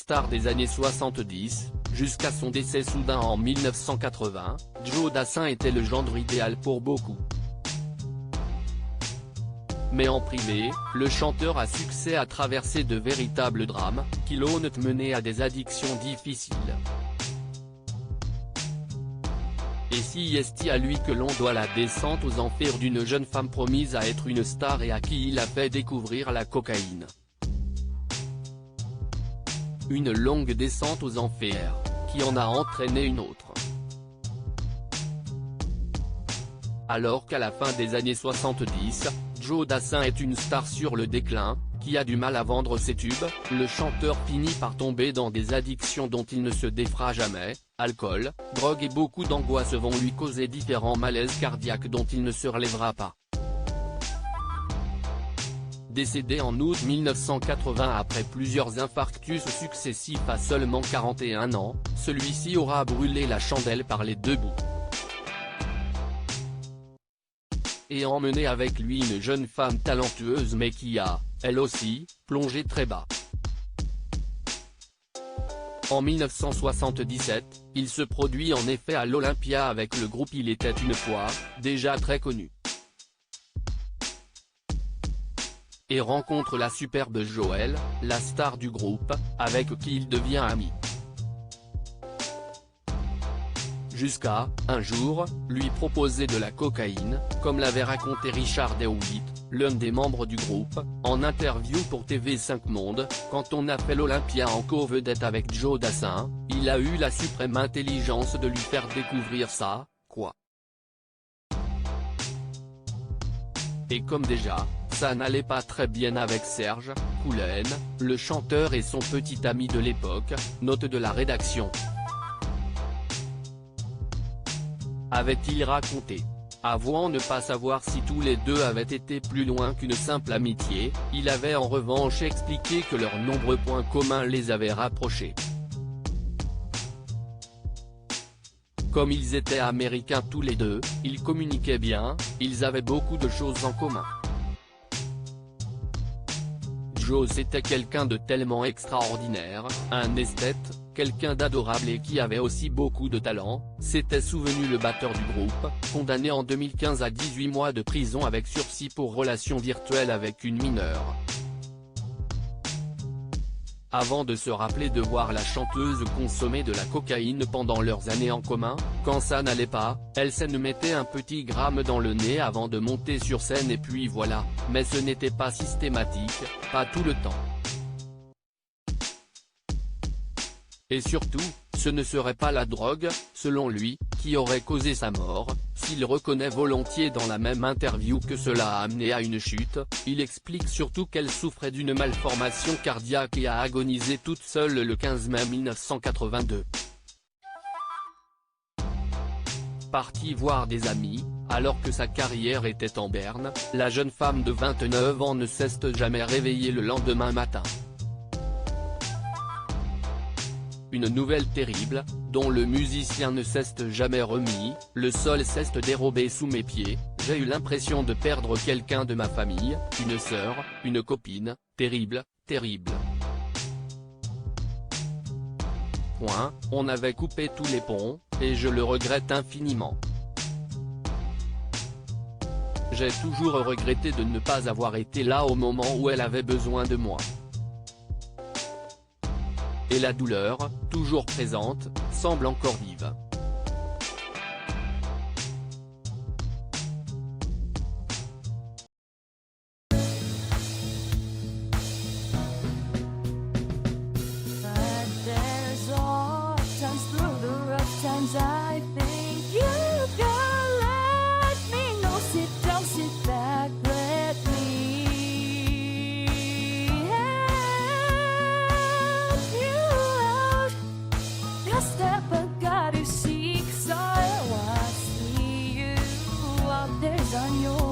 star des années 70, jusqu'à son décès soudain en 1980, Joe Dassin était le gendre idéal pour beaucoup. Mais en privé, le chanteur à succès a traversé de véritables drames, qui l'ont mené à des addictions difficiles. Et si est à lui que l'on doit la descente aux enfers d'une jeune femme promise à être une star et à qui il a fait découvrir la cocaïne. Une longue descente aux enfers, qui en a entraîné une autre. Alors qu'à la fin des années 70, Joe Dassin est une star sur le déclin, qui a du mal à vendre ses tubes, le chanteur finit par tomber dans des addictions dont il ne se défera jamais, alcool, drogue et beaucoup d'angoisse vont lui causer différents malaises cardiaques dont il ne se relèvera pas. Décédé en août 1980 après plusieurs infarctus successifs à seulement 41 ans, celui-ci aura brûlé la chandelle par les deux bouts. Et emmené avec lui une jeune femme talentueuse mais qui a, elle aussi, plongé très bas. En 1977, il se produit en effet à l'Olympia avec le groupe Il était une fois, déjà très connu. Et rencontre la superbe Joëlle, la star du groupe, avec qui il devient ami. Jusqu'à, un jour, lui proposer de la cocaïne, comme l'avait raconté Richard DeWitt, l'un des membres du groupe, en interview pour TV5 Monde. Quand on a fait l'Olympia en co-vedette avec Joe Dassin, il a eu la suprême intelligence de lui faire découvrir ça, quoi. Et comme déjà, ça n'allait pas très bien avec Serge Coulen, le chanteur et son petit ami de l'époque, note de la rédaction. Avait-il raconté. Avouant ne pas savoir si tous les deux avaient été plus loin qu'une simple amitié, il avait en revanche expliqué que leurs nombreux points communs les avaient rapprochés. Comme ils étaient américains tous les deux, ils communiquaient bien, ils avaient beaucoup de choses en commun. Joe était quelqu'un de tellement extraordinaire, un esthète, quelqu'un d'adorable et qui avait aussi beaucoup de talent, s'était souvenu le batteur du groupe, condamné en 2015 à 18 mois de prison avec sursis pour relation virtuelle avec une mineure. Avant de se rappeler de voir la chanteuse consommer de la cocaïne pendant leurs années en commun, quand ça n'allait pas, elle se mettait un petit gramme dans le nez avant de monter sur scène et puis voilà, mais ce n'était pas systématique, pas tout le temps. Et surtout, ce ne serait pas la drogue, selon lui, qui aurait causé sa mort. S'il reconnaît volontiers dans la même interview que cela a amené à une chute, il explique surtout qu'elle souffrait d'une malformation cardiaque et a agonisé toute seule le 15 mai 1982. Partie voir des amis, alors que sa carrière était en berne, la jeune femme de 29 ans ne s'est jamais réveillée le lendemain matin. Une nouvelle terrible, dont le musicien ne s'est jamais remis, le sol s'est dérobé sous mes pieds, j'ai eu l'impression de perdre quelqu'un de ma famille, une sœur, une copine, terrible, terrible. On avait coupé tous les ponts, et je le regrette infiniment. J'ai toujours regretté de ne pas avoir été là au moment où elle avait besoin de moi. Et la douleur, toujours présente, semble encore vive. On your